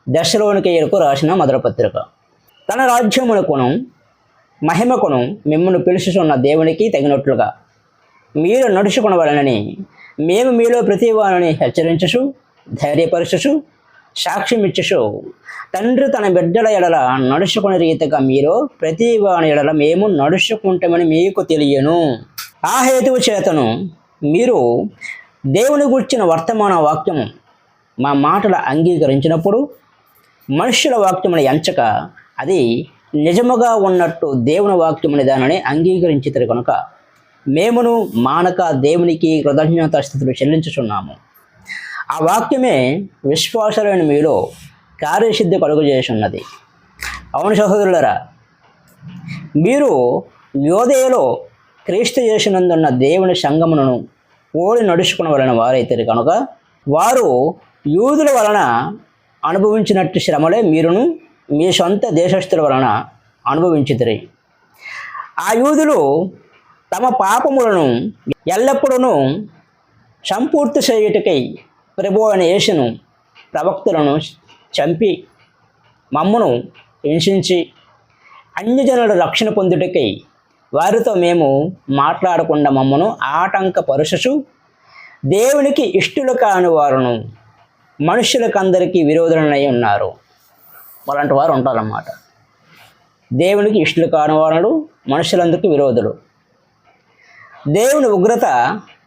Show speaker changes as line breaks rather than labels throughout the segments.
దశలోనికేయులకు రాసిన మొదటి పత్రిక. తన రాజ్యమునకును మహిమకును మిమ్మల్ని పిలుచుచున్న దేవునికి తగినట్లుగా మీరు నడుచుకొనవలెనని మేము మీలో ప్రతి వారిని హెచ్చరించుచు, ధైర్యపరచుచు, సాక్ష్యమిచ్చుచు, తండ్రి తన బిడ్డల ఎడల నడుచుకునే రీతిగా మీరు ప్రతి వాని ఎడల మేము నడుచుకుంటామని మీకు తెలియను. ఆ హేతువు చేతను మీరు దేవుని గుర్చిన వర్తమాన వాక్యము మా మాటలు అంగీకరించినప్పుడు మనుష్యుల వాక్యమును ఎంచక అది నిజముగా ఉన్నట్టు దేవుని వాక్యముని దానిని అంగీకరించితే కనుక మేమును మానక దేవునికి కృతజ్ఞతాస్థుతులు చెల్లించుచున్నాము. ఆ వాక్యమే విశ్వాసులైన మీలో కార్యసిద్ధి కలుగు చేస్తున్నది. అవును సహోదరులరా, మీరు యోదయలో క్రీస్తు యేసునందున్న దేవుని సంగమును పోలి నడుచుకునవలన వారైతే కనుక వారు యూదుల వలన అనుభవించినట్టు శ్రమలే మీరును మీ సొంత దేశస్థుల వలన అనుభవించుతారు. ఆ యూదులు తమ పాపములను ఎల్లప్పుడూ సంపూర్తి చేయుటకై ప్రభు అయిన యేసును ప్రవక్తలను చంపి మమ్మను హింసించి అన్యజనుల రక్షణ పొందుటకై వారితో మేము మాట్లాడకుండా మమ్మను ఆటంకపరుచుచు దేవునికి ఇష్టలు కాని వారును మనుషులకందరికీ విరోధులనై ఉన్నారు. అలాంటి వారు ఉంటారన్నమాట. దేవునికి ఇష్టలు కాని వారు మనుషులందరికీ విరోధులు. దేవుని ఉగ్రత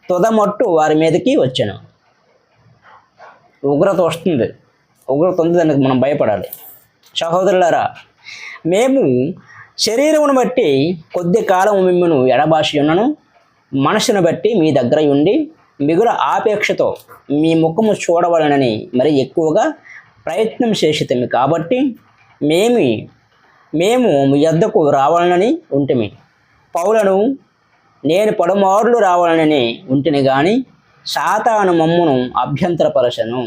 తుదమట్టు వారి మీదకి వచ్చాను. ఉగ్రత వస్తుంది, ఉగ్రత ఉంది, దానికి మనం భయపడాలి. సహోదరులారా, మేము శరీరమును బట్టి కొద్ది కాలం మిమ్మను ఎడబాసి ఉన్నను, మనసును బట్టి మీ దగ్గర ఉండి మిగుల ఆపేక్షతో మీ ముఖము చూడవలనని మరి ఎక్కువగా ప్రయత్నం చేసితమి. కాబట్టి మేము మీ యొద్దకు రావాలని ఉంటిమి. పౌలను నేను పలుమార్లు రావాలని ఉంటిని కానీ సాతాను మమ్మును అభ్యంతరపరచాడు.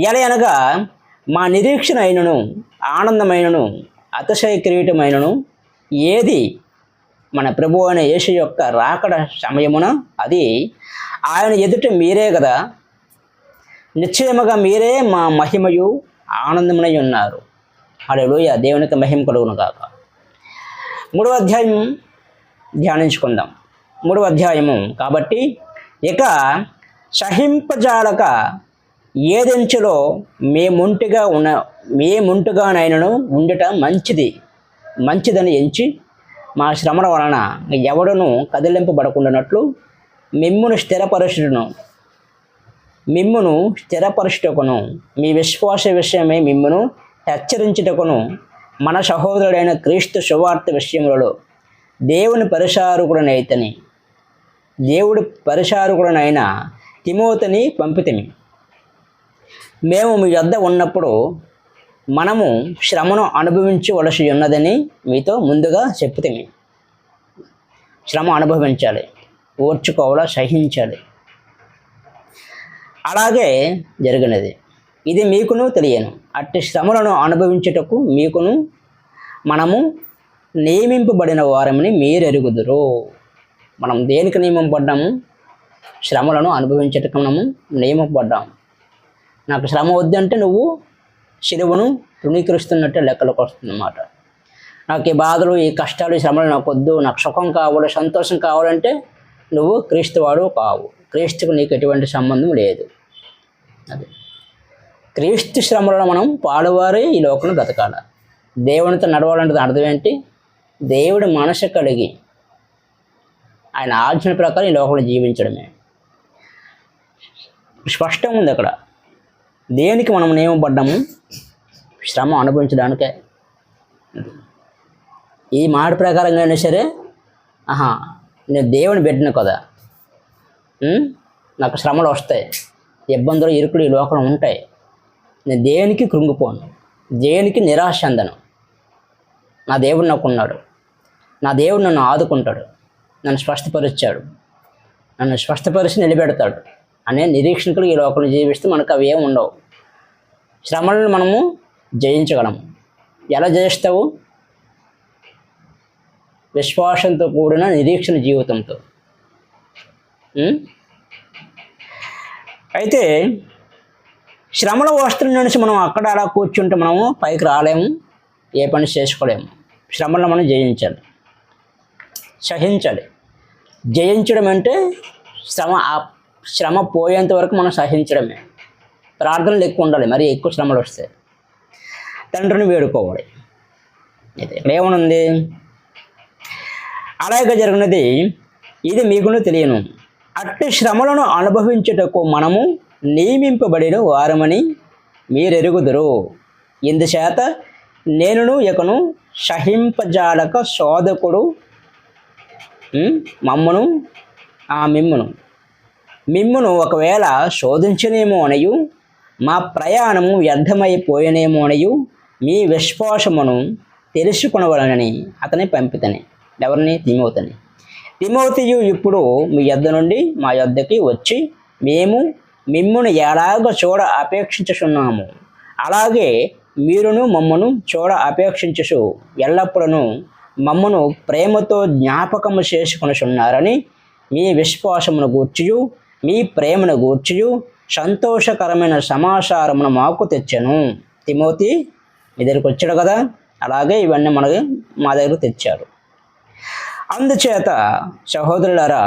ఎలయనగా మా నిరీక్షణ అయినను ఆనందమైనను అతిశయ కిరీటమైనను ఏది మన ప్రభు అయిన యేసు యొక్క రాకడ సమయమున అది ఆయన ఎదుట మీరే కదా. నిశ్చయముగా మీరే మా మహిమయు ఆనందమునై ఉన్నారు. హల్లెలూయా, దేవునికి మహిమ కలుగును గాక. 3వ అధ్యాయం ధ్యానించుకుందాం. 3వ అధ్యాయము కాబట్టి ఇక సహింపజాలక ఏదెంచులో మేముంటుగానైనను ఉండుట మంచిదని ఎంచి మా శ్రమల వలన ఎవడును కదిలింపబడకుండానట్లు మిమ్మును స్థిరపరచుటకును మీ విశ్వాస విషయమై మిమ్మును హెచ్చరించుటకును మన సహోదరుడైన క్రీస్తు సువార్త విషయములలో దేవుడి పరిచారకుడనైన తిమోతిని పంపితిమి. మేము మీ వద్ద ఉన్నప్పుడు మనము శ్రమను అనుభవించవలసి ఉన్నదని మీతో ముందుగా చెప్పుతిమి. శ్రమ అనుభవించాలి, ఓర్చుకోవాలా, సహించాలి. అలాగే జరిగినది. ఇది మీకును తెలియను. అట్టి శ్రమలను అనుభవించుటకు మనము నియమింపబడిన వారమని మీరు ఎరుగుదురు. మనం దేనికి నియమింపబడ్డాము? శ్రమలను అనుభవించటకు మనము నియమింపబడ్డాము. నాకు శ్రమ వద్దంటే నువ్వు శిలువను తృణీకరిస్తున్నట్టే లెక్కలోకి వస్తుందన్నమాట. నాకు ఈ బాధలు, ఈ కష్టాలు, ఈ శ్రమలు నాకు వద్దు, నాకు సుఖం కావాలి, సంతోషం కావాలంటే నువ్వు క్రీస్తువాడు కావు. క్రీస్తుకు నీకు ఎటువంటి సంబంధం లేదు. అది క్రీస్తు శ్రమలను మనం పాడువారే ఈ లోకంలో బ్రతకాలి. దేవునితో నడవాలంటే అర్థం ఏంటి? దేవుడి మనసు కలిగి ఆయన ఆజ్ఞ ప్రకారం ఈ లోకంలో జీవించడమే. స్పష్టంగా ఉంది అక్కడ. దేనికి మనం నియమపడ్డాము? శ్రమ అనుభవించడానికే. ఈ మాట ప్రకారంగా అయినా సరే, నేను దేవుని బిడ్డను కదా, నాకు శ్రమలు వస్తాయి, ఇబ్బందులు, ఇరుకులు ఈ లోకంలో ఉంటాయి, నేను దేనికి కృంగిపోను, దేనికి నిరాశ చెందను. నా దేవుడు నాకు ఉన్నాడు, నా దేవుడు నన్ను ఆదుకుంటాడు, నన్ను స్వస్థపరిచి నిలబెడతాడు అనే నిరీక్షణకులు ఈ లోకంలో జీవిస్తే మనకు అవి ఏమి ఉండవు. శ్రమలను మనము జయించగలము. ఎలా జయిస్తావు? విశ్వాసంతో కూడిన నిరీక్షణ జీవితంతో. అయితే శ్రమల వస్త్రం నుంచి మనం అక్కడ అలా కూర్చుంటే మనము పైకి రాలేము, ఏ పని చేసుకోలేము. శ్రమలను మనం జయించాలి, సహించాలి. జయించడం అంటే శ్రమ పోయేంత వరకు మనం సహించడమే. ప్రార్థనలు ఎక్కువ ఉండాలి, మరి ఎక్కువ శ్రమలు వస్తాయి. తండ్రిని వేడుకోవాలి. ఇది ఏమనుంది? అలాగే జరిగినది ఇది మీకును తెలియను, అట్టి శ్రమలను అనుభవించుటకు మనము నియమింపబడిన వారమని మీరెరుగుదురు. ఇందుచేత నేనును ఇకను సహింపజాలక శోధకుడు మిమ్మును ఒకవేళ శోధించనేమో అనియు మా ప్రయాణము వ్యర్థమైపోయనేమో అనియు మీ విశ్వాసమును తెలుసుకొనవలనని అతని పంపితని. ఎవరిని? తిమోతిని. తిమోతియు ఇప్పుడు మీ యొద్ద నుండి మా యొద్దకి వచ్చి మేము మిమ్మును ఎలాగ చూడ అపేక్షించుచున్నాము, అలాగే మీరును మమ్మను చూడ అపేక్షించుచు ఎల్లప్పుడూ మమ్మను ప్రేమతో జ్ఞాపకము చేసుకొనుచున్నారని మీ విశ్వాసమును గూర్చియు మీ ప్రేమను గూర్చియు సంతోషకరమైన సమాచారమును మాకు తెచ్చాను. తిమోతి మీ దగ్గరికి వచ్చాడు కదా, అలాగే ఇవన్నీ మా దగ్గరకు తెచ్చారు. అందుచేత సహోదరులారా,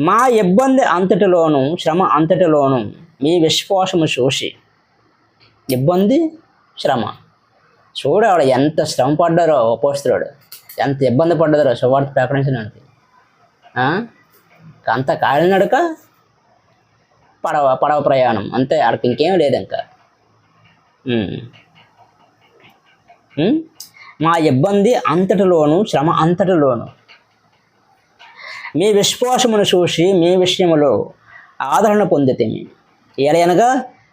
మా ఇబ్బంది అంతటిలోను శ్రమ అంతటిలోను మీ విశ్వాసము చూసి, ఇబ్బంది శ్రమ చూడాలి, ఎంత శ్రమ పడ్డారో అపోస్తలుడు, ఎంత ఇబ్బంది పడ్డారో సువార్త ప్రకటించడానికి. అంత కాలినడక పడవ ప్రయాణం అంతే, ఆడికి ఇంకేం లేదు ఇంకా. మా ఇబ్బంది అంతటిలోను శ్రమ అంతటిలోను మీ విశ్వాసమును చూసి మీ విషయంలో ఆదరణ పొందితిమి. ఏలయనగా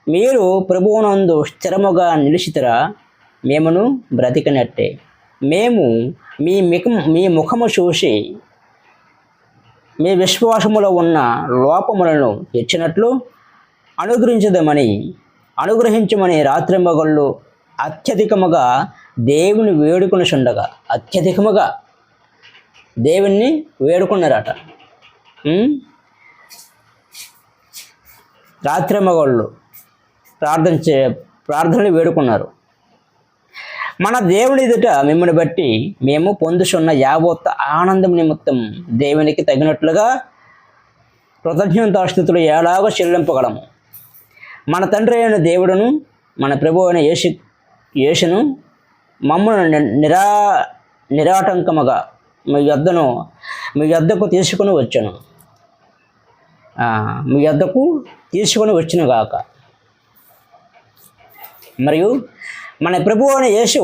మీరు ప్రభువునందు స్థిరముగా నిలిచితిరా, మేమును బ్రతికినట్టే. మేము మీ ముఖము చూసి మీ విశ్వాసములో ఉన్న లోపములను తెచ్చినట్లు అనుగ్రహించమని రాత్రింబగళ్ళు అత్యధికముగా దేవుని వేడుకొనుచుండగా, అత్యధికముగా దేవుణ్ణి వేడుకున్నారట. రాత్రింబగళ్ళు ప్రార్థనలు వేడుకున్నారు. మన దేవుని ఎదుట మిమ్మల్ని బట్టి మేము పొందుచున్న యావత్ ఆనందం నిమిత్తం దేవునికి తగినట్లుగా కృతజ్ఞతాస్తుతులు ఎలాగో చెల్లింపగలము. మన తండ్రి అయిన దేవుడును మన ప్రభు అయిన యేసును మమ్మల్ని నిరాటంకముగా మీ యొద్దకు తీసుకుని వచ్చును గాక. మరియు మన ప్రభువు అయిన యేసు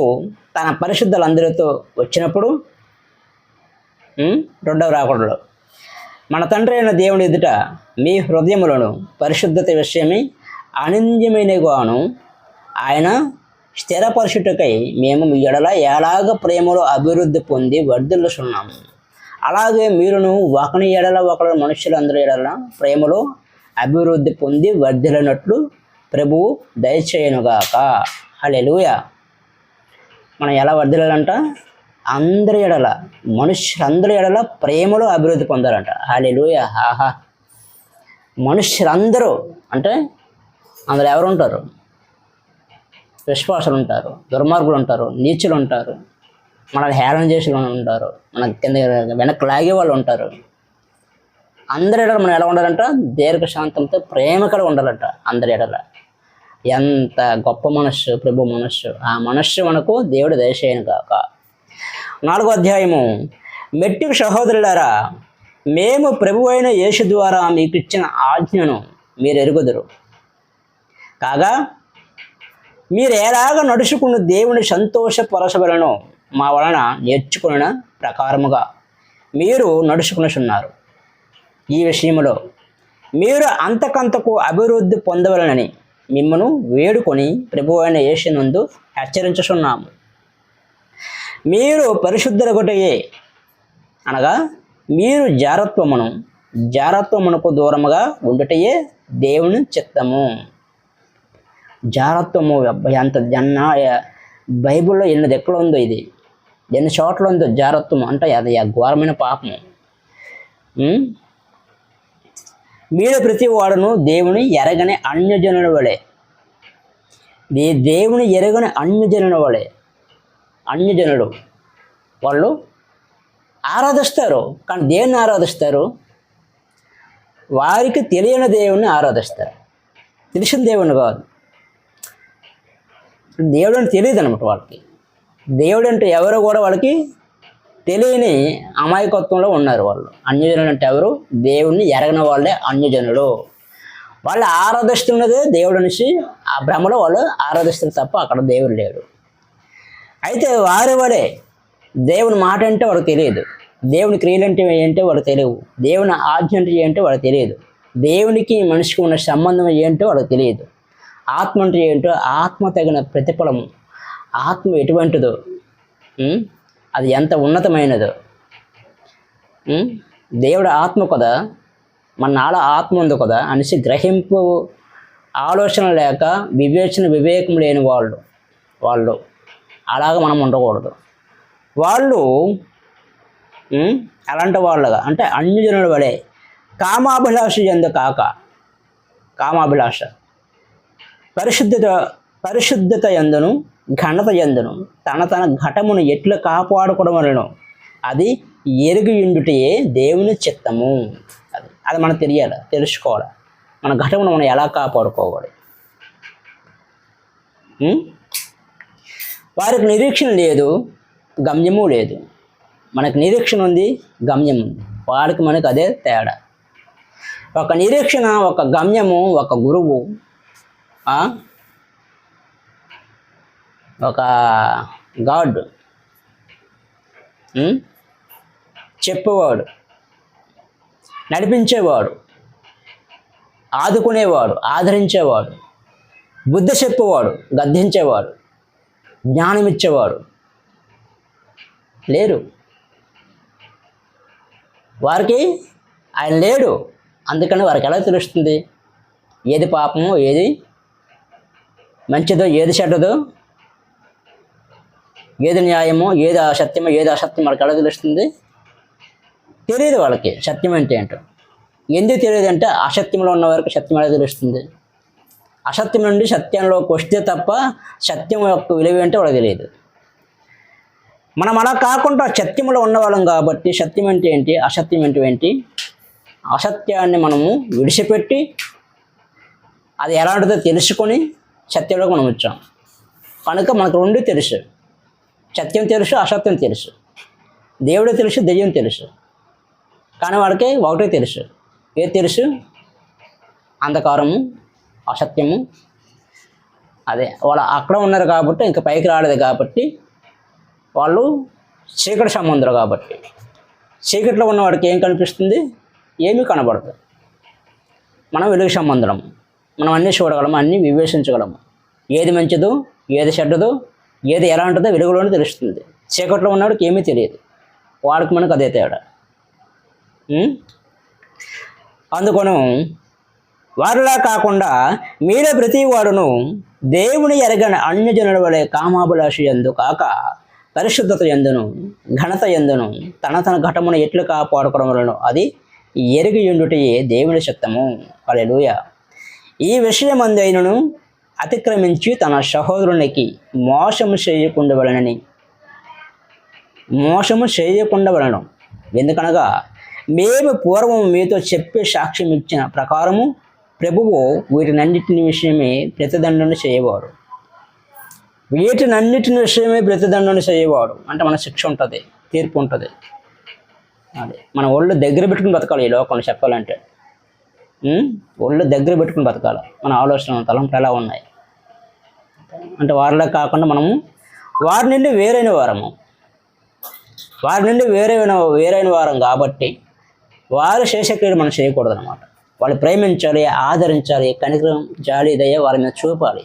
తన పరిశుద్ధులందరితో వచ్చినప్పుడు రెండవ రాకడలో మన తండ్రి అయిన దేవుని ఎదుట మీ హృదయములను పరిశుద్ధత విషయమై ఆనందమైనగాను ఆయన స్థిరపరచుటకై మేము మీ ఎడల ఎలాగ ప్రేమలో అభివృద్ధి పొంది వర్ధిల్లుచున్నాము. అలాగే మీరును ఒకని ఎడల ఒకరు మనుషులందరి ఎడల ప్రేమలో అభివృద్ధి పొంది వర్ధిల్లినట్లు ప్రభువు దయచేయనుగాక. హల్లెలూయా. మనం ఎలా వర్ధిల్లాలంట? అందరి ఎడల, మనుష్యులందరి ఎడల ప్రేమలో అభివృద్ధి పొందాలంట. హల్లెలూయా. ఆహా. మనుష్యులందరూ అంటే అందులో ఎవరు ఉంటారు? విశ్వాసులు ఉంటారు, దుర్మార్గులు ఉంటారు, నీచులు ఉంటారు, మనల్ని హేళన చేసి ఉంటారు, మన కింద వెనక్కి లాగే వాళ్ళు ఉంటారు. అందరి ఎడల మనం ఎలా ఉండాలంట? దీర్ఘశాంతంతో ప్రేమ కూడా ఉండాలంట అందరి ఎడల. ఎంత గొప్ప మనస్సు ప్రభు మనస్సు! ఆ మనస్సు మనకు దేవుడు దయచేయను కాక. 4వ అధ్యాయము. మెట్టికు సహోదరులారా, మేము ప్రభు అయిన యేసు ద్వారా మీకు ఇచ్చిన ఆజ్ఞను మీరు ఎరుగుదురు కాగా, మీరు ఎలాగ నడుచుకున్న దేవుని సంతోషపరచబలను మా వలన నేర్చుకున్న ప్రకారముగా మీరు నడుచుకునుచున్నారు. ఈ విషయంలో మీరు అంతకంతకు అభివృద్ధి పొందవలనని మిమ్మను వేడుకొని ప్రభువు అయిన యేసునందు హెచ్చరించుచున్నాము. మీరు పరిశుద్ధులగుటయే అనగా మీరు జారత్వమునకు దూరముగా ఉండుటయే దేవుని చిత్తము. జారత్వము ఎంత బైబిల్లో ఎన్ని ఎక్కడ ఉందో, ఇది ఎన్ని చోట్ల ఉందో జారత్వం అంటే అది ఘోరమైన పాపము. మీరు ప్రతి వాడును దేవుని ఎరగని అన్యజనుల వలె దేవుని ఎరగని అన్యజనుల వాళ్ళే, అన్యజనులు వాళ్ళు ఆరాధిస్తారు. కానీ దేన్ని ఆరాధిస్తారు? వారికి తెలియని దేవుణ్ణి ఆరాధిస్తారు, తెలిసిన దేవుని కాదు. దేవుడు అంటే తెలియదు అనమాట వాళ్ళకి. దేవుడు అంటే ఎవరో కూడా వాళ్ళకి తెలియని అమాయకత్వంలో ఉన్నారు వాళ్ళు. అన్యజనులు అంటే ఎవరు? దేవుణ్ణి ఎరగని వాళ్ళే అన్యజనులు. వాళ్ళు ఆరాధిస్తున్నదే దేవుడు అనేసి ఆ భ్రమలో వాళ్ళు ఆరాధిస్తారు తప్ప అక్కడ దేవుడు లేడు. అయితే వారి వలే దేవుని మాట అంటే వాళ్ళకి తెలియదు, దేవుని క్రియలు అంటే ఏంటో వాళ్ళకి తెలియవు, దేవుని ఆజ్ఞ అంటే ఏంటో వాళ్ళకి తెలియదు, దేవునికి మనిషికి ఉన్న సంబంధం ఏంటో వాళ్ళకి తెలియదు, ఆత్మ అంటే ఏంటో, ఆత్మ తగిన ప్రతిఫలము, ఆత్మ ఎటువంటిదో, అది ఎంత ఉన్నతమైనదో. దేవుడు ఆత్మ కదా, మన నాలో ఆత్మ ఉంది కదా అనేసి గ్రహింపు ఆలోచన లేక వివేకం లేని వాళ్ళు అలాగ మనం ఉండకూడదు. వాళ్ళు అలాంటి వాళ్ళగా అంటే అన్యజనుల వలె కామాభిలాష ఎందు కాక, కామాభిలాష పరిశుద్ధత ఎందును ఘనత ఎందును తన ఘటమును ఎట్లు కాపాడుకోవడం వలన అది ఎరుగుయుండుటయే దేవుని చిత్తము. అది మనకు తెలియాలి, తెలుసుకోవాలి. మన ఘటమును మనం ఎలా కాపాడుకోవాలి. వారికి నిరీక్షణ లేదు, గమ్యము లేదు. మనకు నిరీక్షణ ఉంది, గమ్యం ఉంది. వాడికి మనకు అదే తేడా. ఒక నిరీక్షణ, ఒక గమ్యము, ఒక గురువు, ఒక గాడ్, చెప్పేవాడు, నడిపించేవాడు, ఆదుకునేవాడు, ఆదరించేవాడు, బుద్ధి చెప్పేవాడు, గద్దించేవాడు, జ్ఞానం ఇచ్చేవాడు లేరు. వారికి ఆయన లేడు. అందుకని వారికి ఎలా తెలుస్తుంది ఏది పాపమో, ఏది మంచిదో, ఏది చెడ్డదో, ఏది న్యాయమో, ఏది అసత్యమో, ఏది అసత్యం వారికి ఎలా తెలుస్తుంది? తెలియదు వాళ్ళకి సత్యం అంటే ఏంటో. ఎందుకు తెలియదు అంటే అసత్యంలో ఉన్న వారికి సత్యం ఎలా తెలుస్తుంది? అసత్యం నుండి సత్యంలోకి వస్తే తప్ప సత్యం యొక్క విలువ ఏంటో వాళ్ళకి తెలియదు. మనం అలా కాకుండా సత్యంలో ఉన్నవాళ్ళం కాబట్టి సత్యం అంటే ఏంటి, అసత్యం అంటే ఏంటి, అసత్యాన్ని మనము విడిచిపెట్టి అది ఎలాంటిదో తెలుసుకొని సత్యంలోకి మనం వచ్చాం. కనుక మనకు రెండు తెలుసు, సత్యం తెలుసు, అసత్యం తెలుసు, దేవుడు తెలుసు, దెయ్యం తెలుసు. కానీ వాడికి ఒకటే తెలుసు. ఏది తెలుసు? అంధకారము, అసత్యము. అదే వాళ్ళు అక్కడ ఉన్నారు కాబట్టి, ఇంకా పైకి రాలేదు కాబట్టి, వాళ్ళు చీకటి సంబంధులు కాబట్టి. చీకటిలో ఉన్నవాడికి ఏం కనిపిస్తుంది? ఏమీ కనబడదు. మనం వెలుగు సంబంధులము, మనం అన్నీ చూడగలము, అన్నీ వివేచించగలము. ఏది మంచిదో, ఏది చెడ్డదో, ఏది ఎలాంటిదో వెలుగులోనే తెలుస్తుంది. చీకట్లో ఉన్నవాడికి ఏమీ తెలియదు. వాడికి మనకు అదే తేడా. అందుకను వారిలా కాకుండా మీరే ప్రతి వాడును దేవుని ఎరగని అన్యజనుల వలె కామాభిలాష యందు కాక పరిశుద్ధత ఎందును ఘనత ఎందును తన ఘటమును ఎట్లు కాపాడుకోవడం వలన అది ఎరిగియుండుటయే దేవుని చిత్తము. హల్లెలూయా. ఈ విషయమందైనను అతిక్రమించి తన సహోదరునికి మోసము చేయకుండా వలన ఎందుకనగా మేము పూర్వం మీతో చెప్పే సాక్ష్యం ఇచ్చిన ప్రకారము ప్రభువు వీటినన్నిటిని విషయమే ప్రతిదండన చేయవాడు. వీటినన్నిటిని విషయమే ప్రతిదండన చేయవాడు అంటే మన శిక్ష ఉంటుంది, తీర్పు ఉంటుంది. అదే మన ఒళ్ళు దగ్గర పెట్టుకుని బతకాలి. ఈ లోకంలో చెప్పాలంటే ఒళ్ళు దగ్గర పెట్టుకుని బతకాలి. మన ఆలోచన తలంపులు ఎలా ఉన్నాయి అంటే వారిలో కాకుండా మనము వారి నుండి వేరైన వారం కాబట్టి వారు చేసేక్రియలు మనం చేయకూడదు అనమాట. వాళ్ళు ప్రేమించాలి, ఆదరించాలి, కనికరం, జాలి, దయ వారి మీద చూపాలి.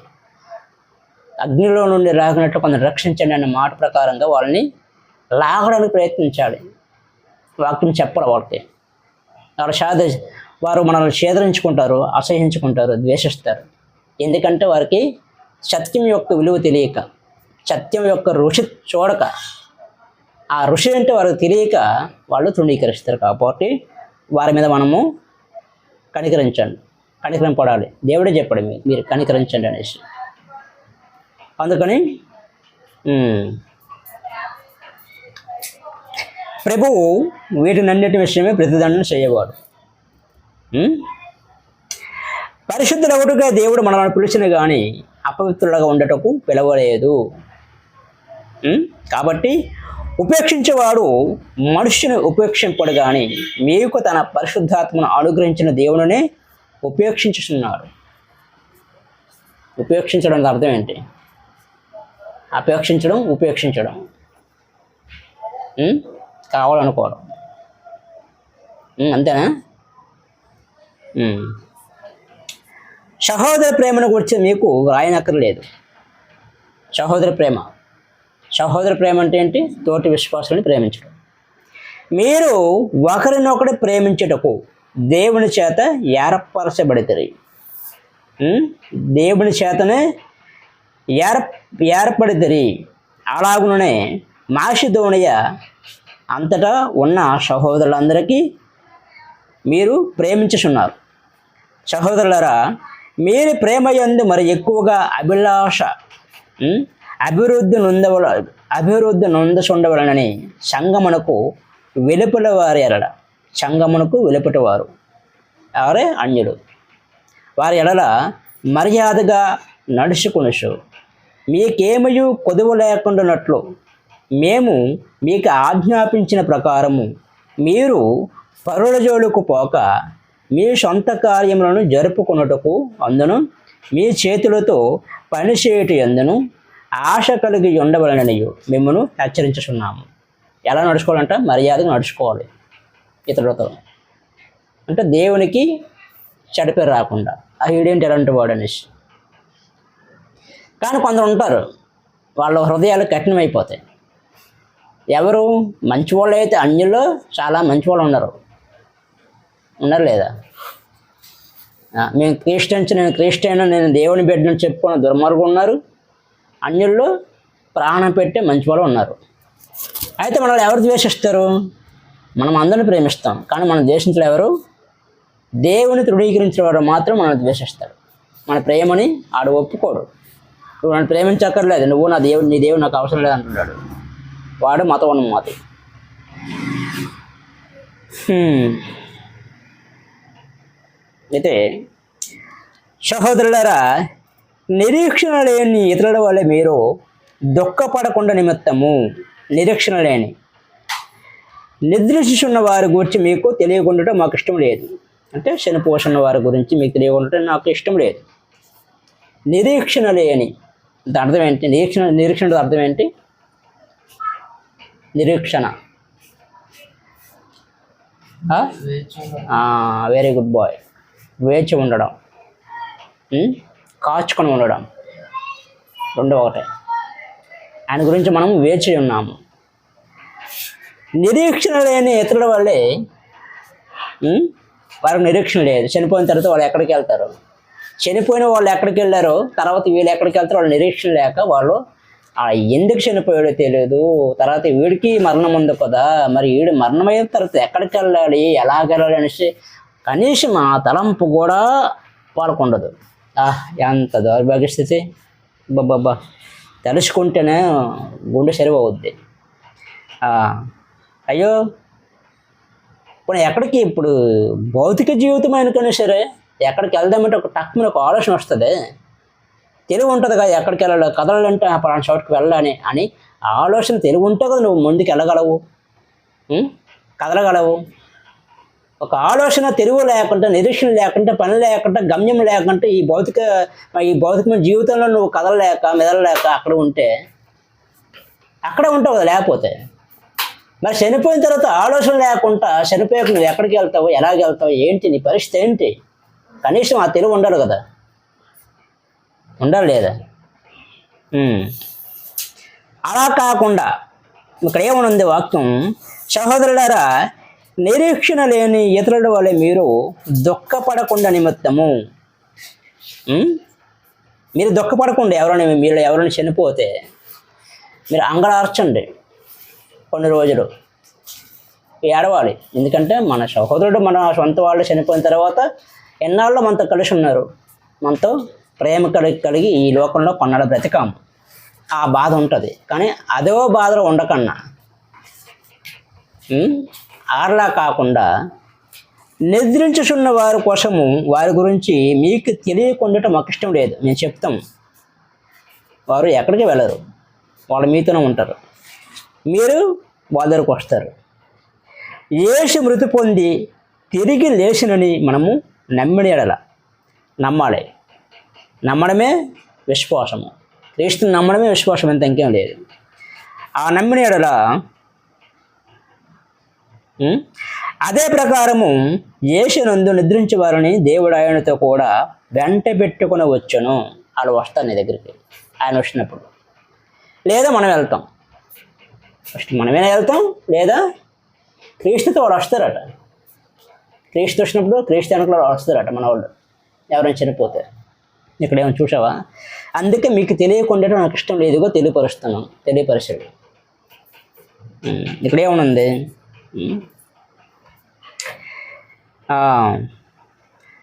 అగ్నిలో నుండి రాగినట్లు కొందరు రక్షించండి అనే మాట ప్రకారంగా వాళ్ళని లాగడానికి ప్రయత్నించాలి. వాక్యం చెప్పరు వాళ్ళకి. వారు మనల్ని ఛేదరించుకుంటారు, అసహించుకుంటారు, ద్వేషిస్తారు. ఎందుకంటే వారికి సత్యం యొక్క విలువ తెలియక, సత్యం యొక్క రుచి చూడక, ఆ ఋషి అంటే వారికి తెలియక వాళ్ళు తృణీకరిస్తారు. కాబట్టి వారి మీద మనము కనికరం పడాలి. దేవుడే చెప్పాడు మీరు కనికరించండి అనేసి. అందుకని ప్రభువు వీటినన్నిటి విషయమే ప్రతిదండన చేయవాడు. పరిశుద్ధులవుడుగా దేవుడు మనల్ని పిలిచిన కానీ అపవిత్రులుగా ఉండటకు పిలవలేదు. కాబట్టి ఉపేక్షించేవాడు మనుష్యుని ఉపేక్షింపడు కానీ మీకు తన పరిశుద్ధాత్మను అనుగ్రహించిన దేవునినే ఉపేక్షించుతున్నాడు. ఉపేక్షించడం అర్థం ఏంటి? అపేక్షించడం, ఉపేక్షించడం, కావాలనుకోవడం, అంతేనా? సహోదర ప్రేమను గురించి మీకు రాయనక్కర్లేదు. సహోదర ప్రేమ అంటే ఏంటి? తోటి విశ్వాసాన్ని ప్రేమించడం. మీరు ఒకరినొకడు ప్రేమించుటకు దేవుని చేత ఏర్పరచబడితే, దేవుని చేతనే ఏర్పడితే. అలాగునే మాసిదోనియ అంతటా ఉన్న సహోదరులందరికీ మీరు ప్రేమించుచున్నారు. సహోదరులరా, మీరు ప్రేమ యందు మరి ఎక్కువగా అభివృద్ధి నొందచుండవలనని సంగమునకు వెలుపల వారి ఎడల, సంగమునకు వెలుపటివారు ఎవరే? అన్యులు. వారి ఎడల మర్యాదగా నడుచుకొనుచు మీకేమయు కొదువ లేకుండానట్లు మేము మీకు ఆజ్ఞాపించిన ప్రకారము మీరు పరుల జోలుకు పోక మీ సొంత కార్యములను జరుపుకొనుటకు అందును మీ చేతులతో పనిచేయటి అందును ఆశ కలిగి ఉండవలనని మిమ్మల్ని హెచ్చరించుచున్నాము. ఎలా నడుచుకోవాలంట? మర్యాదగా నడుచుకోవాలి ఇతరులతో. అంటే దేవునికి చెడపేరు రాకుండా. ఆ వీడేంటి ఎలాంటి వాడు అనేసి. కానీ కొందరు ఉంటారు, వాళ్ళ హృదయాలు కఠినమైపోతాయి. ఎవరు? మంచివాళ్ళు అయితే అన్యుల్లో చాలా మంచివాళ్ళు ఉన్నారు లేదా? మేము క్రిస్టియన్స్, నేను క్రిస్టియన్, నేను దేవుని బిడ్డను చెప్పుకున్న దుర్మార్గులు ఉన్నారు. అన్యుల్లో ప్రాణం పెట్టే మంచి వాళ్ళు ఉన్నారు. అయితే మనల్ని ఎవరు ద్వేషిస్తారు? మనం అందరిని ప్రేమిస్తాం, కానీ మనం ద్వేషించడం ఎవరు? దేవుని తృఢీకరించిన వాడు మాత్రం మనల్ని ద్వేషిస్తాడు. మన ప్రేమని ఆడు ఒప్పుకోడు. నువ్వు నన్ను ప్రేమించక్కర్లేదు, నువ్వు నీ దేవుడు నాకు అవసరం లేదు అంటున్నాడు. వాడు మతం ఉన్నమాట. అయితే సహోదరులారా, నిరీక్షణ లేని ఇతరుల వల్ల మీరు దుఃఖపడకుండా నిమిత్తము, నిరీక్షణ లేని నిద్రించున్న వారి గురించి మీకు తెలియకుండా మాకు ఇష్టం లేదు. అంటే చనిపోతున్న వారి గురించి మీకు తెలియకుండా నాకు ఇష్టం లేదు. నిరీక్షణ లేని అర్థం ఏంటి? నిరీక్షణ అర్థం ఏంటి? నిరీక్షణ. Very good boy. వేచి ఉండడం, కాచుకొని ఉండడం, రెండు ఒకటే. ఆయన గురించి మనం వేచి ఉన్నాము. నిరీక్షణ లేని ఇతరుల వల్లే వారికి నిరీక్షణ లేదు. చనిపోయిన తర్వాత వాళ్ళు ఎక్కడికి వెళ్తారు? చనిపోయిన వాళ్ళు ఎక్కడికి వెళ్ళారో తర్వాత వీళ్ళు ఎక్కడికి వెళ్తారో వాళ్ళు నిరీక్షణ లేక వాళ్ళు ఎందుకు చనిపోయాడో తెలియదు. తర్వాత వీడికి మరణం ఉంది కదా, మరి వీడు మరణమైన తర్వాత ఎక్కడికి వెళ్ళాలి, ఎలాగెళ్ళాలి అనేసి కనీసం ఆ తలంపు కూడా వాళ్ళకు ఉండదు. ఎంత దౌర్భాగ్య స్థితి! బాబా, తెలుసుకుంటేనే గుండె సరిపోవద్ది. అయ్యో, ఇప్పుడు ఎక్కడికి, ఇప్పుడు భౌతిక జీవితం అనుకునే సరే ఎక్కడికి వెళ్దామంటే ఒక టక్కున ఒక ఆలోచన వస్తుంది. తెలివి ఉంటుంది కదా, ఎక్కడికి వెళ్ళాలి, కదలాలంటే పలానా చోటుకి వెళ్ళాలని అని ఆలోచన తెలివి ఉంటే కదా నువ్వు ముందుకు వెళ్ళగలవు, కదలగలవు. ఒక ఆలోచన తెలివి లేకుండా, నిరీక్షణ లేకుండా, పని లేకుండా, గమ్యం లేకుండా ఈ భౌతికమైన జీవితంలో నువ్వు కదలలేక, మెదలలేక అక్కడే ఉంటావు కదా. లేకపోతే మరి చనిపోయిన తర్వాత ఆలోచన లేకుండా చనిపోయాక నువ్వు ఎక్కడికి వెళ్తావు, ఎలాగ వెళ్తావు, ఏంటి నీ పరిస్థితి ఏంటి? కనీసం ఆ తెలివి ఉండాలి కదా, ఉండాలి లేదా? అలా కాకుండా ఇక్కడ ఏమనుంది వాక్యం? సహోదరులారా, నిరీక్షణ లేని ఇతరుల వల్ల మీరు దుఃఖపడకుండా నిమిత్తము. మీరు దుఃఖపడకుండా, ఎవరైనా చనిపోతే మీరు అంగళార్చండి కొన్ని రోజులు, ఏడవాలి. ఎందుకంటే మన సహోదరుడు, మన సొంత వాళ్ళు చనిపోయిన తర్వాత ఎన్నాళ్ళు మనతో కలిసి ఉన్నారు, మనతో ప్రేమ కలిగి ఈ లోకంలో కొన్నాళ్ళు బ్రతికాము. ఆ బాధ ఉంటుంది. కానీ అదో బాధలో ఉండకన్నా ఆర్లా కాకుండా నిద్రించుచున్న వారి కోసము వారి గురించి మీకు తెలియకుండా మాకు ఇష్టం లేదు. మేము చెప్తాం, వారు ఎక్కడికి వెళ్ళరు, వాళ్ళు మీతోనే ఉంటారు, మీరు వాళ్ళ దగ్గరకు వస్తారు. యేసు మృతి పొంది తిరిగి లేచినని మనము నమ్మిన ఎడల, నమ్మాలి, నమ్మడమే విశ్వాసము. క్రీస్తుని నమ్మడమే విశ్వాసం, ఎంత ఇంకేం లేదు. ఆ నమ్మిన ఎడల అదే ప్రకారము యేసునందు నిద్రించే వారిని దేవుడు ఆయనతో కూడా వెంట పెట్టుకుని వచ్చును. వాళ్ళు వస్తారు నీ దగ్గరికి ఆయన వచ్చినప్పుడు, లేదా మనం వెళ్తాం. ఫస్ట్ మనమేనా వెళ్తాం, లేదా క్రీస్తుతో వాడు వస్తారట. క్రీస్తు వచ్చినప్పుడు క్రీస్తు వెనకలో వస్తారట మన వాళ్ళు, ఎవరైనా చనిపోతే. ఇక్కడేమో చూసావా? అందుకే మీకు తెలియకుండా నాకు ఇష్టం లేదుగో తెలియపరుస్తున్నాను, తెలియపరిచాడు. ఇక్కడేమనుంది?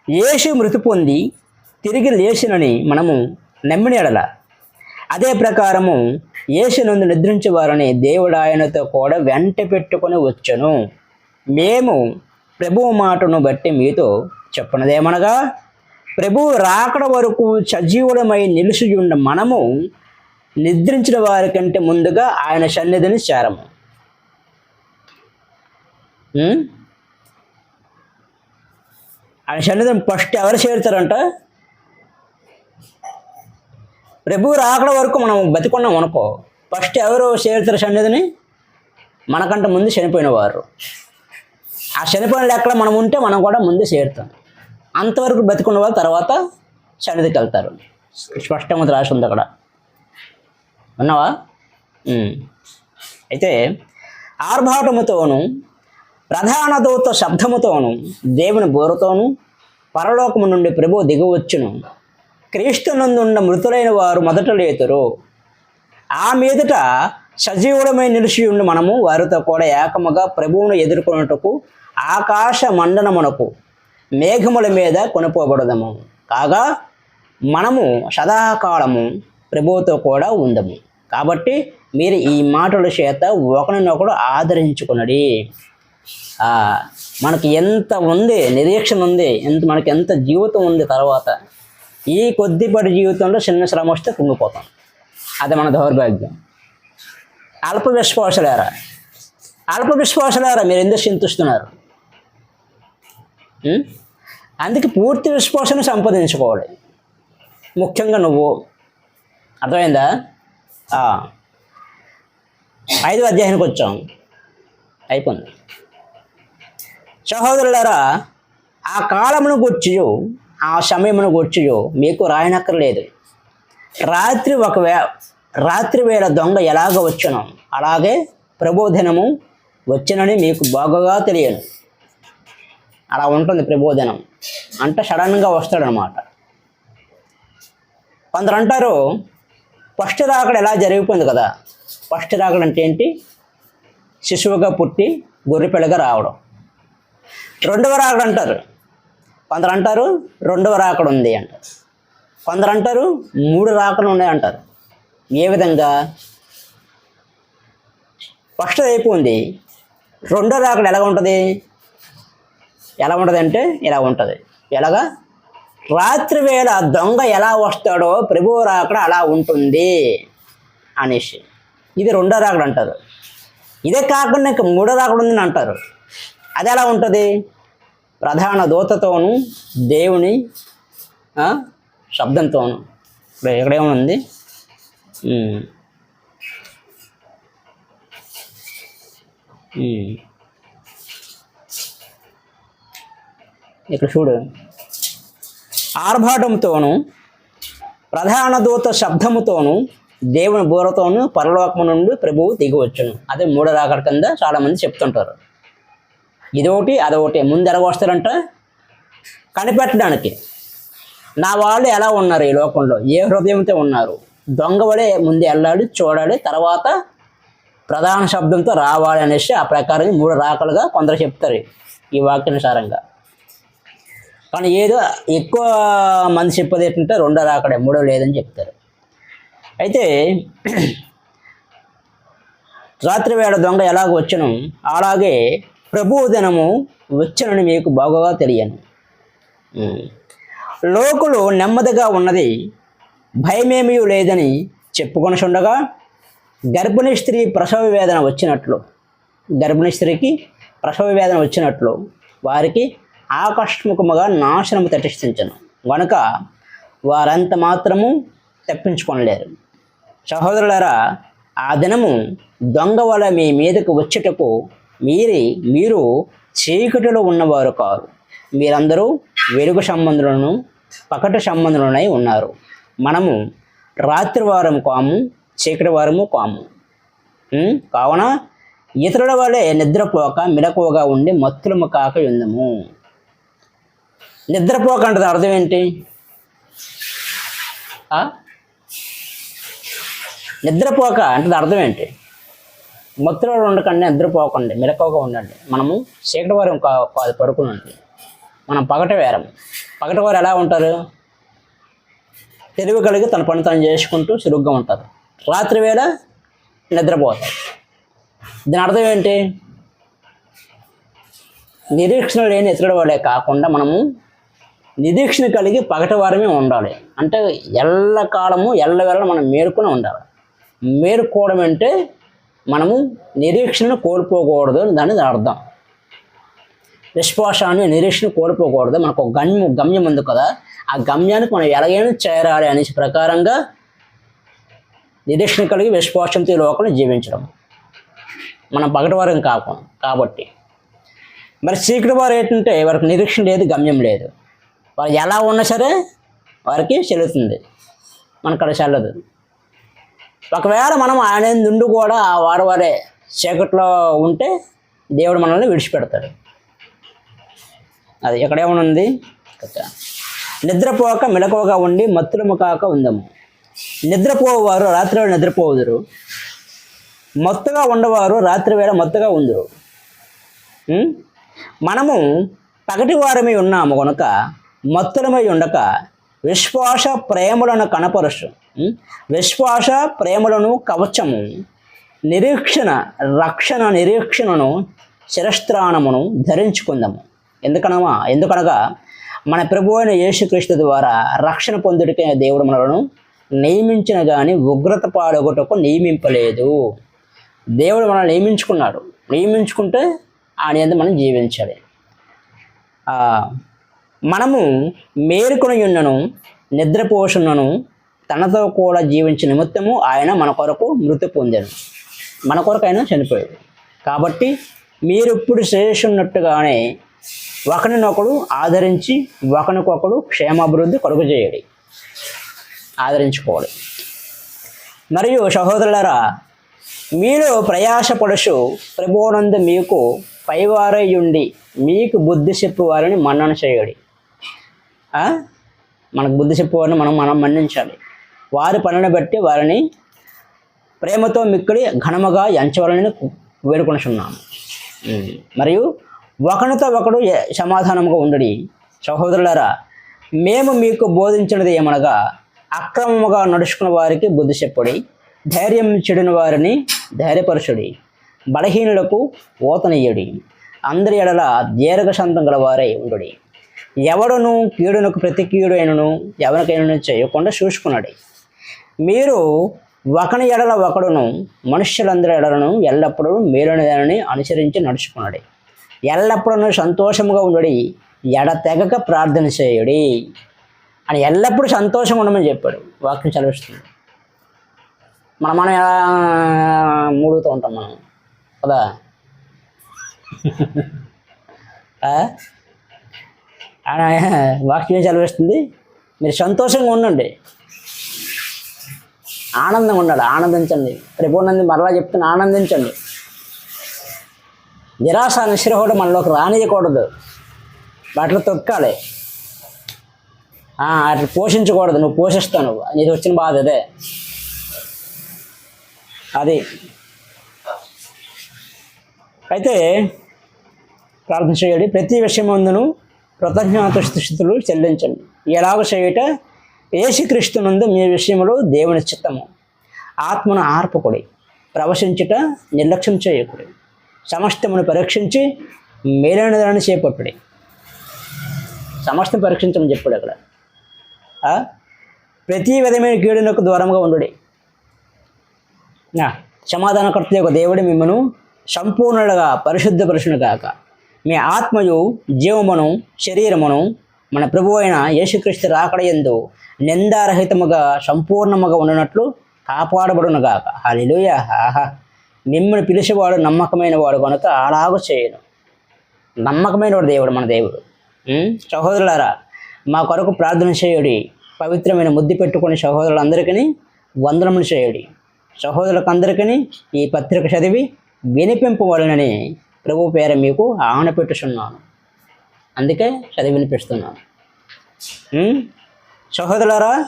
యేసు మృతి పొంది తిరిగి లేచినని మనము నమ్మిన ఎడల అదే ప్రకారము యేసునందు నిద్రించే వారిని దేవుడు ఆయనతో కూడా వెంట పెట్టుకొని వచ్చును. మేము ప్రభువు మాటను బట్టి మీతో చెప్పినదేమనగా, ప్రభువు రాకడ వరకు సజీవులమై నిలిచియుండ మనము నిద్రించిన వారి కంటే ముందుగా ఆయన సన్నిధిని చేరము. ఆయన సన్నిధిని ఫస్ట్ ఎవరు చేరుతారంట? ప్రభువు రాకడ వరకు మనం బతికున్నాం అనుకో, ఫస్ట్ ఎవరు చేరుతారు సన్నిధిని? మనకంటే ముందు చనిపోయిన వారు. ఆ చనిపోయిన లెక్కలో మనం ఉంటే మనం కూడా ముందు చేరుతాం. అంతవరకు బతికున్న వాళ్ళు తర్వాత సన్నిధికి వెళ్తారు. స్పష్టంగా రాసి ఉంది అక్కడ, ఉన్నావా? అయితే ఆర్భాటముతోను ప్రధాన దూత శబ్దముతోను దేవుని బోరుతోను పరలోకము నుండి ప్రభువు దిగవచ్చును. క్రీస్తునందున్న మృతులైన వారు మొదట లేతురు. ఆ మీదట సజీవులమై నిలిచి ఉండి మనము వారితో కూడా ఏకముగా ప్రభువును ఎదుర్కొనుటకు ఆకాశ మండనమునకు మేఘముల మీద కొనుపోబడదము. కాగా మనము సదాకాలము ప్రభువుతో కూడా ఉందము. కాబట్టి మీరు ఈ మాటల చేత ఒకరినొకడు ఆదరించుకున్నది. మనకి ఎంత ఉంది, నిరీక్షణ ఉంది, మనకి ఎంత జీవితం ఉంది. తర్వాత ఈ కొద్దిపాటి జీవితంలో చిన్న శ్రమ వస్తే కుంగిపోతాం. అది మన దౌర్భాగ్యం. అల్ప విశ్వాసులారా, మీరు ఎందుకు చింతిస్తున్నారు? అందుకే పూర్తి విశ్వాసాన్ని సంపాదించుకోవాలి. ముఖ్యంగా నువ్వు, అర్థమైందా? 5వ అధ్యాయానికి వచ్చాం, అయిపోయింది. సహోదరులారా, ఆ కాలమును గూర్చియో ఆ సమయమును గూర్చియో మీకు రాయనక్కర్లేదు. రాత్రి వేళ దొంగ ఎలాగ వచ్చునో అలాగే ప్రబోధనము వచ్చినని మీకు బాగా తెలియను. అలా ఉంటుంది ప్రబోధనం అంటే, సడన్గా వస్తాడనమాట. కొందరు అంటారు ఫస్ట్ రాకడ ఎలా జరిగిపోయింది కదా. ఫస్ట్ రాకడ అంటే ఏంటి? శిశువుగా పుట్టి గొర్రెపిల్లగా రావడం. రెండవ రాకడ అంటారు. కొందరు అంటారు రెండవ రాకడ ఉంది అంటారు. కొందరు అంటారు 3 రాకడలు ఉన్నాయి అంటారు. ఏ విధంగా? ఫస్ట్ అయిపోయింది, రెండో రాకడ ఎలా ఉంటుంది? అంటే ఇలా ఉంటుంది. ఎలాగా? రాత్రి వేళ దొంగ ఎలా వస్తాడో ప్రభువు రాకడ అలా ఉంటుంది అనేసి. ఇది రెండో రాకడ అంటారు. ఇదే కాకుండా ఇంకా 3వ రాకడ ఉందని అంటారు. అది ఎలా ఉంటుంది? ప్రధాన దూతతోనూ దేవుని శబ్దంతోనూ. ఎక్కడేముంది? ఇక్కడ చూడు, ఆర్భాటంతోనూ ప్రధాన దూత శబ్దముతోనూ దేవుని బూరతోనూ పరలోకము నుండి ప్రభువు దిగివచ్చును. అదే 3వ రాకడ కింద చాలామంది చెప్తుంటారు. ఇదొకటి అదొకటి. ముందు ఎలాగొస్తారంట? కనిపెట్టడానికి. నా వాళ్ళు ఎలా ఉన్నారు ఈ లోకంలో, ఏ హృదయంతో ఉన్నారు, దొంగవడే ముందు వెళ్ళాలి, చూడాలి, తర్వాత ప్రధాన శబ్దంతో రావాలి అనేసి ఆ ప్రకారం 3 రాకలుగా కొందరు చెప్తారు ఈ వాక్యానుసారంగా. కానీ ఏదో ఎక్కువ మంది చెప్పేది ఏంటంటే రెండో రాకడే, 3వ లేదని చెప్తారు. అయితే రాత్రి వేళ దొంగ ఎలాగ వచ్చును అలాగే ప్రభువు దినము వచ్చునని మీకు బాగా తెలియను. లోకులు నెమ్మదిగా ఉన్నది భయమేమీ లేదని చెప్పుకొనిచుండగా గర్భిణీ స్త్రీ ప్రసవ వేదన వచ్చినట్లు, గర్భిణీ స్త్రీకి ప్రసవ వేదన వచ్చినట్లు వారికి ఆకస్మికముగా నాశనము తటిస్తుంచను గనుక వారంత మాత్రము తప్పించుకొనలేరు. సహోదరులారా, ఆ దినము దొంగ వల్ల మీ మీదకు వచ్చేటకు మీరు చీకటిలో ఉన్నవారు కారు, మీరందరూ వెలుగు సంబంధులను పకట సంబంధులనై ఉన్నారు. మనము రాత్రి వారం కాము, చీకటి వారము కాము. కావున ఇతరుల వలె నిద్రపోక మెలకువగా ఉండి మత్తులము కాక ఉందము. నిద్రపోక అంటే అర్థం ఏంటి? నిద్రపోక అంటే అర్థం ఏంటి? మత్తులో ఉండకండి, నిద్రపోకండి, మెలకువగా ఉండండి. మనము చీకటి వారం కాదు పడుకునండి, మనం పగటి వారు ఎలా ఉంటారు? తెలివి కలిగి తన పని తను చేసుకుంటూ సురుగ్గా ఉంటారు. రాత్రి వేళ నిద్రపోతారు. దీని అర్థం ఏంటి? నిరీక్షణ లేని ఇతరుల వాళ్ళే కాకుండా మనము నిరీక్షణ కలిగి పగటి వారమే ఉండాలి. అంటే ఎల్లకాలము ఎల్లవేళ మనం మేలుకొని ఉండాలి. మేలుకోవడం అంటే మనము నిరీక్షణను కోల్పోకూడదు అని దాని అర్థం. విశ్వాసాన్ని నిరీక్షణ కోల్పోకూడదు. మనకు ఒక గమ్యం ఉంది కదా, ఆ గమ్యానికి మనం ఎలాగైనా చేరాలి అనేసి ప్రకారంగా నిరీక్షణ కలిగి విశ్వాసంతో లోకంలో జీవించడం మనం పగటి వారం కాబట్టి. మరి చీకటి వారు ఏంటంటే వారికి నిరీక్షణ లేదు, గమ్యం లేదు. వారు ఎలా ఉన్నా సరే వారికి చెల్లుతుంది, మనకు అక్కడ చెల్లదు. ఒకవేళ మనం ఆయన నుండి కూడా ఆ వారే చీకట్లో ఉంటే దేవుడు మనల్ని విడిచిపెడతాడు. అది ఎక్కడేమనుంది? నిద్రపోక మెలకువగా ఉండి మత్తులము కాక ఉందము. నిద్రపోవారు రాత్రి వేళ నిద్రపోవుదురు, మత్తుగా ఉండవారు రాత్రి వేళ మత్తుగా ఉందురు. మనము పగటి వారమై ఉన్నాము కనుక మత్తులమై ఉండక విశ్వాస ప్రేమలను కనపరుచు, విశ్వాస ప్రేమలను కవచము, నిరీక్షణను శిరస్త్రాణమును ధరించుకుందాము. ఎందుకనగా మన ప్రభు అయిన యేసుక్రీస్తు ద్వారా రక్షణ పొందుడికే దేవుడు మనలను నియమించిన కానీ ఉగ్రత పాడొకటకు నియమింపలేదు. దేవుడు మనల్ని నియమించుకుంటే ఆయన యందు మనం జీవించాలి. మనము మేలుకొని ఉన్నను నిద్రపోషణను తనతో కూడా జీవించిన నిమిత్తము ఆయన మన కొరకు మృతి పొందాను, మన కొరకు ఆయన చనిపోయాడు. కాబట్టి మీరు ఇప్పుడు చేస్తున్నట్టుగానే ఒకరినొకడు ఆదరించి ఒకరికొకడు క్షేమాభివృద్ధి కొరకు చేయాలి, ఆదరించుకోవాలి. మరియు సహోదరులారా, మీరు ప్రయాసపడుచు ప్రభువునందు మీకు పైవారై ఉండి మీకు బుద్ధి చెప్పువారిని మన్నన చేయడి. మనకు బుద్ధి చెప్పువారిని మనం మన్నించాలి. వారి పనులను బట్టి వారిని ప్రేమతో మిక్కిలి ఘనముగా ఎంచవాలని వేడుకొనుచున్నాము. మరియు ఒకరితో ఒకడు సమాధానముగా ఉండడి. సహోదరులారా, మేము మీకు బోధించినది ఏమనగా అక్రమముగా నడుచుకున్న వారికి బుద్ధి చెప్పుడి, ధైర్యం చెడిన వారిని ధైర్యపరచుడి, బలహీనులకు ఓతనియ్యడి, అందరి ఎడల దీర్ఘశాంతం గల వారై ఉండుడి. ఎవడును కీడునకు ప్రతి కీడు అయినను ఎవరికైనా చేయకుండా చూసుకున్నాడు. మీరు ఒకని ఎడల ఒకడును మనుష్యులందరి ఎడలను ఎల్లప్పుడూ మేలునదాన్ని అనుసరించి నడుచుకున్నాడు. ఎల్లప్పుడూ సంతోషముగా ఉండడి, ఎడతెగక ప్రార్థన చేయుడి అని ఎల్లప్పుడూ సంతోషంగా ఉండమని చెప్పాడు. వాక్యం చదివిస్తుంది. మనం ఎలా మూడుతూ ఉంటాం మనం కదా. వాక్యం చదివిస్తుంది. మీరు సంతోషంగా ఉండండి, ఆనందంగా ఉండాలి, ఆనందించండి. రేపునంది మరలా చెప్తున్నా, ఆనందించండి. నిరాశ నిస్పృహ మనలోకి రానియకూడదు, వాటిలో తొక్కాలి. అట్లా పోషించకూడదు. నువ్వు పోషిస్తావు, నువ్వు నీకు వచ్చిన బాధ అదే. అది అయితే ప్రార్థన చేయండి. ప్రతి విషయమందును కృతజ్ఞతాస్తుతులు చెల్లించండి. ఎలాగ చేయుట యేసుక్రీస్తు నందు మీ విషయంలో దేవుని చిత్తము. ఆత్మను ఆర్పకుడి, ప్రవశించుట నిర్లక్ష్యం చేయకుడి, సమస్తమును పరీక్షించి మేలైన దాన్ని చేపట్టుడి. సమస్తం పరీక్షించమని చెప్పాడు అక్కడ. ప్రతి విధమైన కీడునకు దూరంగా ఉండుడి. సమాధానకర్త యొక్క దేవుడు మిమ్మను సంపూర్ణులుగా పరిశుద్ధపరుచును గాక. మీ ఆత్మయు జీవమును శరీరమును మన ప్రభువు అయిన యేసుక్రీస్తు రాకడయందు నిందారహితముగా సంపూర్ణముగా ఉండినట్లు కాపాడబడును గాక. హల్లెలూయా. ఆహా, మిమ్మల్ని పిలిచేవాడు నమ్మకమైన వాడు కనుక అలాగూ చేయను. నమ్మకమైన వాడు దేవుడు, మన దేవుడు. సహోదరులారా, మా కొరకు ప్రార్థన చేయుడి. పవిత్రమైన ముద్దు పెట్టుకుని సహోదరులందరికీ వందనములు చేయుడి. సహోదరులకు అందరికీ ఈ పత్రిక చదివి వినిపింపవలనని ప్రభు పేర మీకు ఆనపెట్టుచున్నాను. అందుకే చదివి వినిపిస్తున్నాను. సహోదరులారా,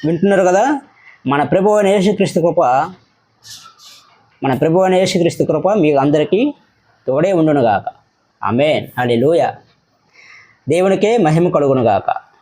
వింటున్నారు కదా? మన ప్రభు అయిన యేసుక్రీస్తు కృప మీకు అందరికీ తోడే ఉండునుగాక. ఆమేన్. హల్లెలూయా. దేవునికే మహిమ కలుగునుగాక.